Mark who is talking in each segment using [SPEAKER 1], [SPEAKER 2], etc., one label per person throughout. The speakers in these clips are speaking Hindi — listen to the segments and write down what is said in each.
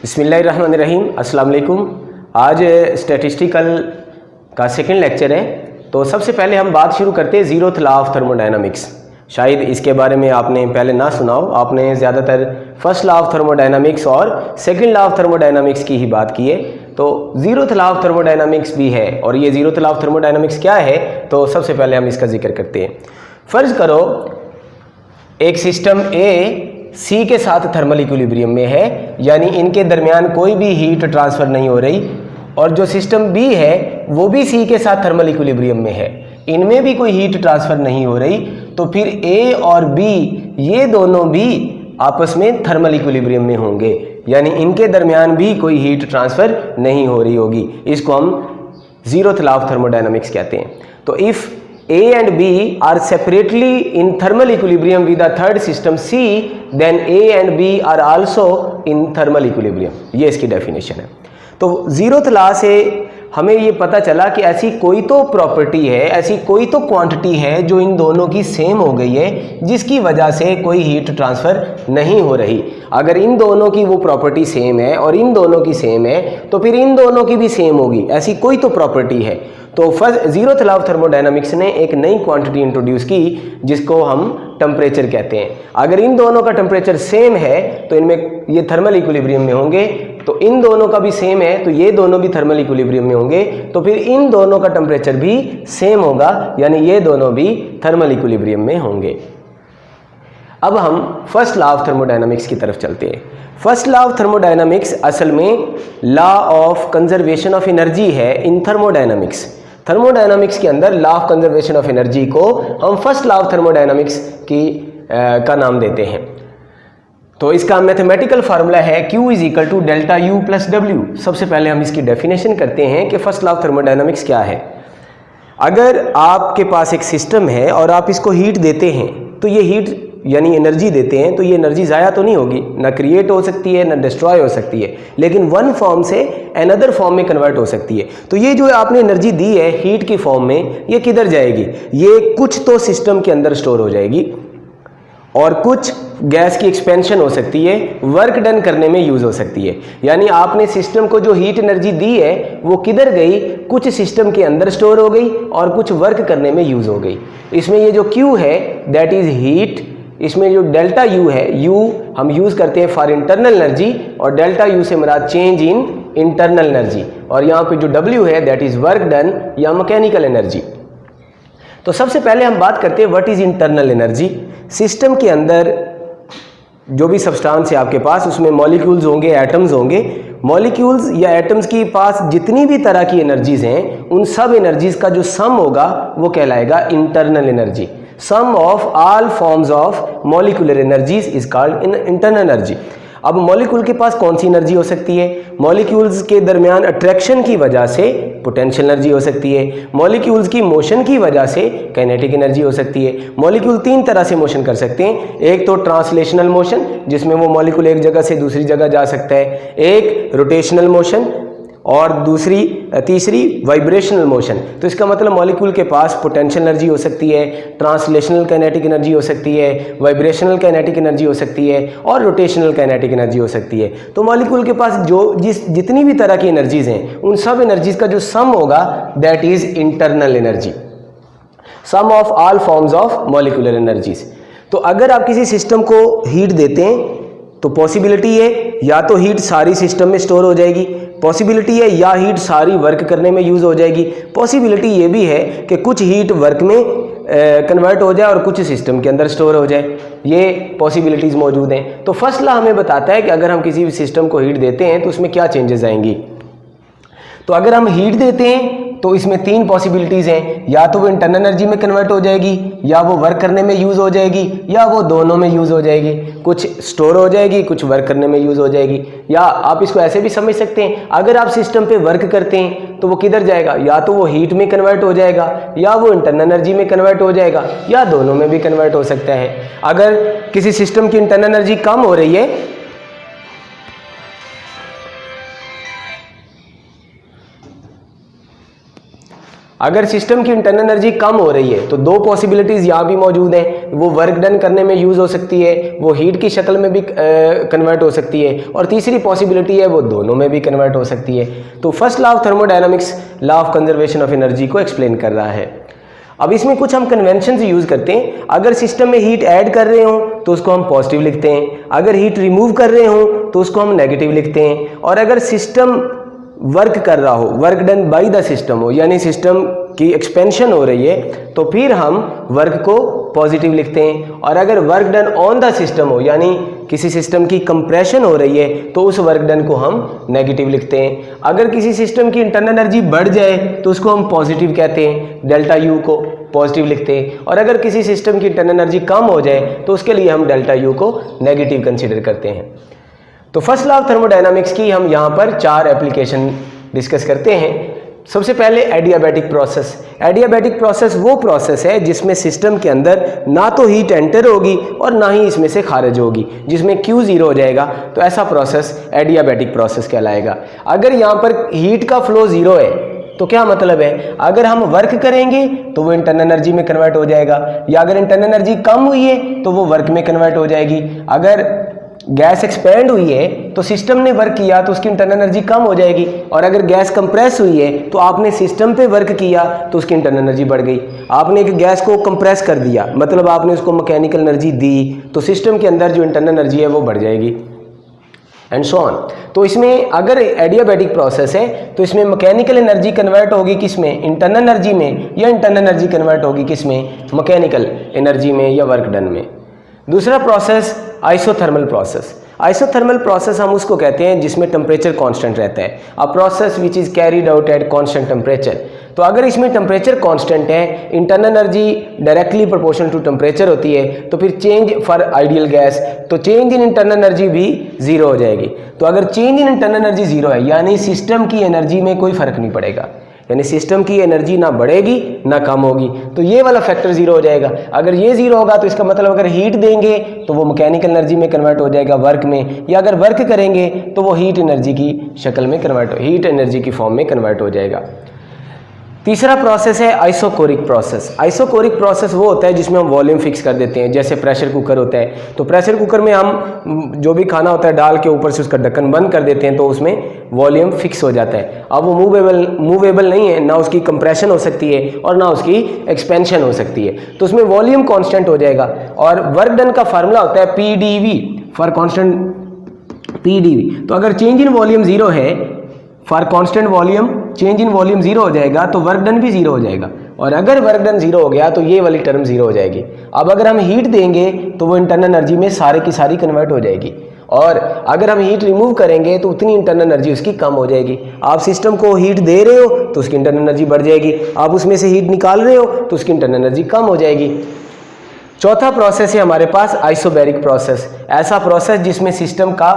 [SPEAKER 1] बिस्मिल्लाहिर्रहमानिर्रहीम, अस्सलाम वालेकुम। आज स्टैटिस्टिकल का सेकंड लेक्चर है। तो सबसे पहले हम बात शुरू करते हैं ज़ीरोथ लॉ ऑफ थर्मोडायनामिक्स। शायद इसके बारे में आपने पहले ना सुना हो, आपने ज़्यादातर फर्स्ट लॉ ऑफ थर्मोडायनामिक्स और सेकंड लॉ ऑफ थर्मोडायनामिक्स की ही बात की है। तो ज़ीरोथ लॉ ऑफ थर्मोडायनामिक्स भी है, और ये ज़ीरोथ लॉ ऑफ थर्मोडायनामिक्स क्या है, तो सबसे पहले हम इसका जिक्र करते हैं। फ़र्ज़ करो एक सिस्टम ए सी के साथ थर्मल इक्विलिब्रियम में है, यानी इनके दरमियान कोई भी हीट ट्रांसफ़र नहीं हो रही, और जो सिस्टम बी है वो भी सी के साथ थर्मल इक्विलिब्रियम में है, इनमें भी कोई हीट ट्रांसफ़र नहीं हो रही। तो फिर ए और बी ये दोनों भी आपस में थर्मल इक्विलिब्रियम में होंगे, यानी इनके दरमियान भी कोई हीट ट्रांसफ़र नहीं हो रही होगी। इसको हम ज़ीरोथ लॉ ऑफ थर्मोडायनामिक्स कहते हैं। तो if A and B are separately in thermal equilibrium with the third system C, then A and B are also in thermal equilibrium। ये इसकी डेफिनेशन है। तो ज़ीरोथ लॉ से हमें ये पता चला कि ऐसी कोई तो प्रॉपर्टी है, ऐसी कोई तो क्वांटिटी है जो इन दोनों की सेम हो गई है, जिसकी वजह से कोई हीट ट्रांसफ़र नहीं हो रही। अगर इन दोनों की वो प्रॉपर्टी सेम है और इन दोनों की सेम है, तो फिर इन दोनों की भी सेम होगी, ऐसी कोई तो प्रॉपर्टी है। तो first zeroth law of thermodynamics ने एक नई क्वांटिटी इंट्रोड्यूस की, जिसको हम टेम्परेचर कहते हैं। अगर इन दोनों का टेम्परेचर सेम है तो इनमें ये थर्मल इक्विलिब्रियम में होंगे, तो इन दोनों का भी सेम है तो ये दोनों भी थर्मल इक्विलिब्रियम में होंगे, तो फिर इन दोनों का टेम्परेचर भी सेम होगा, यानी ये दोनों भी थर्मल इक्विलिब्रियम में होंगे। अब हम फर्स्ट लॉ ऑफ थर्मोडायनामिक्स की तरफ चलते हैं। फर्स्ट लॉ ऑफ थर्मोडायनामिक्स असल में law of conservation of energy है इन थर्मोडायनामिक्स। थर्मोडायनामिक्स के अंदर law of conservation of energy को हम फर्स्ट लॉ ऑफ थर्मोडायनामिक्स का नाम देते हैं। तो इसका मैथमेटिकल फार्मूला है Q is equal to delta U plus W। सबसे पहले हम इसकी डेफिनेशन करते हैं कि फर्स्ट लॉ ऑफ थर्मोडायनामिक्स क्या है। अगर आपके पास एक सिस्टम है और आप इसको हीट देते हैं, तो ये हीट यानी एनर्जी देते हैं, तो ये एनर्जी ज़ाया तो नहीं होगी, ना क्रिएट हो सकती है ना डिस्ट्रॉय हो सकती है, लेकिन वन फॉर्म से अनदर फॉर्म में कन्वर्ट हो सकती है। तो ये जो आपने एनर्जी दी है हीट की फॉर्म में, ये किधर जाएगी? ये कुछ तो सिस्टम के अंदर स्टोर हो जाएगी, और कुछ गैस की एक्सपेंशन हो सकती है, वर्क डन करने में यूज़ हो सकती है। यानी आपने सिस्टम को जो हीट एनर्जी दी है वो किधर गई? कुछ सिस्टम के अंदर स्टोर हो गई और कुछ वर्क करने में यूज़ हो गई। इसमें ये जो Q है दैट इज़ हीट, इसमें जो डेल्टा U है, U हम यूज़ करते हैं फॉर इंटरनल एनर्जी, और डेल्टा U से मुराद चेंज इन इंटरनल एनर्जी, और यहाँ पे जो W है दैट इज़ वर्क डन या मैकेनिकल एनर्जी। तो सबसे पहले हम बात करते हैं what is internal energy. System के अंदर जो भी सब्सटेंस है आपके पास, उसमें मॉलिक्यूल्स होंगे, एटम्स होंगे। मॉलिक्यूल्स या एटम्स के पास जितनी भी तरह की एनर्जीज हैं, उन सब एनर्जीज का जो सम होगा वो कहलाएगा internal energy. Sum of all forms of molecular energies is called internal energy. अब मॉलिक्यूल के पास कौन सी एनर्जी हो सकती है? मॉलिक्यूल्स के दरमियान अट्रैक्शन की वजह से पोटेंशियल एनर्जी हो सकती है, मॉलिक्यूल्स की मोशन की वजह से काइनेटिक एनर्जी हो सकती है। मॉलिक्यूल तीन तरह से मोशन कर सकते हैं। एक तो ट्रांसलेशनल मोशन, जिसमें वो मॉलिक्यूल एक जगह से दूसरी जगह जा सकता है, एक रोटेशनल मोशन, और तीसरी वाइब्रेशनल मोशन। तो इसका मतलब मॉलिक्यूल के पास पोटेंशियल एनर्जी हो सकती है, ट्रांसलेशनल काइनेटिक एनर्जी हो सकती है, वाइब्रेशनल काइनेटिक एनर्जी हो सकती है, और रोटेशनल काइनेटिक एनर्जी हो सकती है। तो मॉलिक्यूल के पास जितनी भी तरह की एनर्जीज हैं, उन सब एनर्जीज का जो सम होगा that is internal energy, sum of all forms of molecular energies. तो अगर आप किसी सिस्टम को हीट देते हैं तो पॉसिबिलिटी है या तो हीट सारी सिस्टम में स्टोर हो जाएगी, पॉसिबिलिटी है या हीट सारी वर्क करने में यूज़ हो जाएगी, पॉसिबिलिटी ये भी है कि कुछ हीट वर्क में कन्वर्ट हो जाए और कुछ सिस्टम के अंदर स्टोर हो जाए। ये पॉसिबिलिटीज़ मौजूद हैं। तो फर्स्ट लॉ हमें बताता है कि अगर हम किसी भी सिस्टम को हीट देते हैं तो उसमें क्या चेंजेस आएंगी। तो अगर हम हीट देते हैं तो इसमें तीन पॉसिबिलिटीज़ हैं, या तो वो इंटरनल एनर्जी में कन्वर्ट हो जाएगी, या वो वर्क करने में यूज़ हो जाएगी, या वो दोनों में यूज़ हो जाएगी। कुछ स्टोर हो जाएगी, कुछ वर्क करने में यूज़ हो जाएगी। या आप इसको ऐसे भी समझ सकते हैं, अगर आप सिस्टम पे वर्क करते हैं तो वो किधर जाएगा? या तो वो हीट में कन्वर्ट हो जाएगा, या वो इंटरनल एनर्जी में कन्वर्ट हो जाएगा, या दोनों में भी कन्वर्ट हो सकता है। अगर किसी सिस्टम की इंटरनल एनर्जी कम हो रही है अगर सिस्टम की इंटरनल एनर्जी कम हो रही है तो दो पॉसिबिलिटीज़ यहाँ भी मौजूद हैं, वो वर्क डन करने में यूज़ हो सकती है, वो हीट की शक्ल में भी कन्वर्ट हो सकती है, और तीसरी पॉसिबिलिटी है वो दोनों में भी कन्वर्ट हो सकती है। तो first law of thermodynamics law of conservation of energy को एक्सप्लेन कर रहा है। अब इसमें कुछ हम कन्वेंशन यूज़ करते हैं। अगर सिस्टम में हीट ऐड कर रहे हों तो उसको हम पॉजिटिव लिखते हैं, अगर हीट रिमूव कर रहे हों तो उसको हम नेगेटिव लिखते हैं, और अगर सिस्टम वर्क कर रहा हो, work done by the system हो, यानी सिस्टम की एक्सपेंशन हो रही है, तो फिर हम वर्क को पॉजिटिव लिखते हैं, और अगर work done on the system हो, यानी किसी सिस्टम की कंप्रेशन हो रही है, तो उस वर्क डन को हम नेगेटिव लिखते हैं। अगर किसी सिस्टम की इंटरनल एनर्जी बढ़ जाए तो उसको हम पॉजिटिव कहते हैं, डेल्टा यू को पॉजिटिव लिखते हैं, और अगर किसी सिस्टम की इंटरनल एनर्जी कम हो जाए तो उसके लिए हम डेल्टा यू को नेगेटिव कंसिडर करते हैं। तो फर्स्ट लॉ ऑफ थर्मोडायनामिक्स की हम यहाँ पर 4 एप्लीकेशन डिस्कस करते हैं। सबसे पहले एडियाबैटिक प्रोसेस। एडियाबैटिक प्रोसेस वो प्रोसेस है जिसमें सिस्टम के अंदर ना तो हीट एंटर होगी और ना ही इसमें से खारिज होगी, जिसमें Q 0 हो जाएगा, तो ऐसा प्रोसेस एडियाबैटिक प्रोसेस कहलाएगा। अगर यहाँ पर हीट का फ्लो 0 है तो क्या मतलब है, अगर हम वर्क करेंगे तो वो इंटरनल एनर्जी में कन्वर्ट हो जाएगा, या अगर इंटरनल एनर्जी कम हुई है तो वो वर्क में कन्वर्ट हो जाएगी। अगर गैस एक्सपेंड हुई है तो सिस्टम ने वर्क किया तो उसकी इंटरनल एनर्जी कम हो जाएगी, और अगर गैस कंप्रेस हुई है तो आपने सिस्टम पे वर्क किया तो उसकी इंटरनल एनर्जी बढ़ गई। आपने एक गैस को कंप्रेस कर दिया, मतलब आपने उसको मैकेनिकल एनर्जी दी, तो सिस्टम के अंदर जो इंटरनल एनर्जी है वो बढ़ जाएगी, एंड सो ऑन। तो इसमें अगर एडियाबैटिक प्रोसेस है तो इसमें मैकेनिकल एनर्जी कन्वर्ट होगी किसमें, इंटरनल एनर्जी में, या इंटरनल एनर्जी कन्वर्ट होगी किसमें, मैकेनिकल एनर्जी में या वर्क डन में। दूसरा process isothermal process. Isothermal process हम उसको कहते हैं जिसमें टेम्परेचर कांस्टेंट रहता है, a process which is carried out at constant temperature. तो अगर इसमें टेम्परेचर कांस्टेंट है, internal energy directly proportional to temperature होती है, तो फिर चेंज फॉर आइडियल गैस, तो चेंज इन इंटरनल एनर्जी भी 0 हो जाएगी। तो अगर चेंज इन इंटरनल एनर्जी 0 है, यानी सिस्टम की एनर्जी में कोई फर्क नहीं पड़ेगा, यानी सिस्टम की एनर्जी ना बढ़ेगी ना कम होगी, तो ये वाला फैक्टर 0 हो जाएगा। अगर ये 0 होगा तो इसका मतलब अगर हीट देंगे तो वो मैकेनिकल एनर्जी में कन्वर्ट हो जाएगा वर्क में, या अगर वर्क करेंगे तो वो हीट एनर्जी की शक्ल में हीट एनर्जी की फॉर्म में कन्वर्ट हो जाएगा। तीसरा प्रोसेस है आइसोकोरिक प्रोसेस। आइसोकोरिक प्रोसेस वो होता है जिसमें हम वॉल्यूम फिक्स कर देते हैं, जैसे प्रेशर कुकर होता है, तो प्रेशर कुकर में हम जो भी खाना होता है डाल के ऊपर से उसका ढक्कन बंद कर देते हैं तो उसमें वॉल्यूम फिक्स हो जाता है। अब वो मूवेबल नहीं है, ना उसकी कंप्रेशन हो सकती है और ना उसकी एक्सपेंशन हो सकती है, तो उसमें वॉल्यूम कांस्टेंट हो जाएगा। और वर्क डन का फार्मूला होता है PdV, फॉर कांस्टेंट PdV। तो अगर चेंज इन वॉल्यूम 0 है, for constant volume change in volume 0 हो जाएगा, तो वर्क डन भी 0 हो जाएगा, और अगर वर्क डन 0 हो गया तो ये वाली टर्म 0 हो जाएगी। अब अगर हम हीट देंगे तो वो इंटरनल एनर्जी में सारे की सारी कन्वर्ट हो जाएगी, और अगर हम हीट रिमूव करेंगे तो उतनी इंटरनल एनर्जी उसकी कम हो जाएगी। आप सिस्टम को हीट दे रहे हो तो उसकी इंटरनल एनर्जी बढ़ जाएगी, आप उसमें से हीट निकाल रहे हो तो उसकी इंटरनल एनर्जी कम हो जाएगी। चौथा प्रोसेस है हमारे पास आइसोबैरिक प्रोसेस। ऐसा प्रोसेस जिसमें सिस्टम का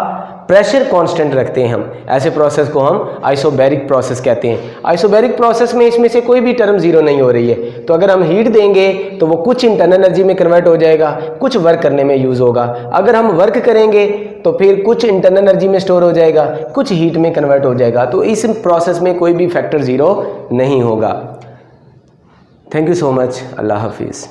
[SPEAKER 1] प्रेशर कांस्टेंट रखते हैं हम, ऐसे प्रोसेस को हम आइसोबैरिक प्रोसेस कहते हैं। आइसोबैरिक प्रोसेस में इसमें से कोई भी टर्म 0 नहीं हो रही है, तो अगर हम हीट देंगे तो वो कुछ इंटरनल एनर्जी में कन्वर्ट हो जाएगा, कुछ वर्क करने में यूज़ होगा। अगर हम वर्क करेंगे तो फिर कुछ इंटरनल एनर्जी में स्टोर हो जाएगा, कुछ हीट में कन्वर्ट हो जाएगा। तो इस प्रोसेस में कोई भी फैक्टर 0 नहीं होगा। Thank you so much. अल्लाह हाफिज़।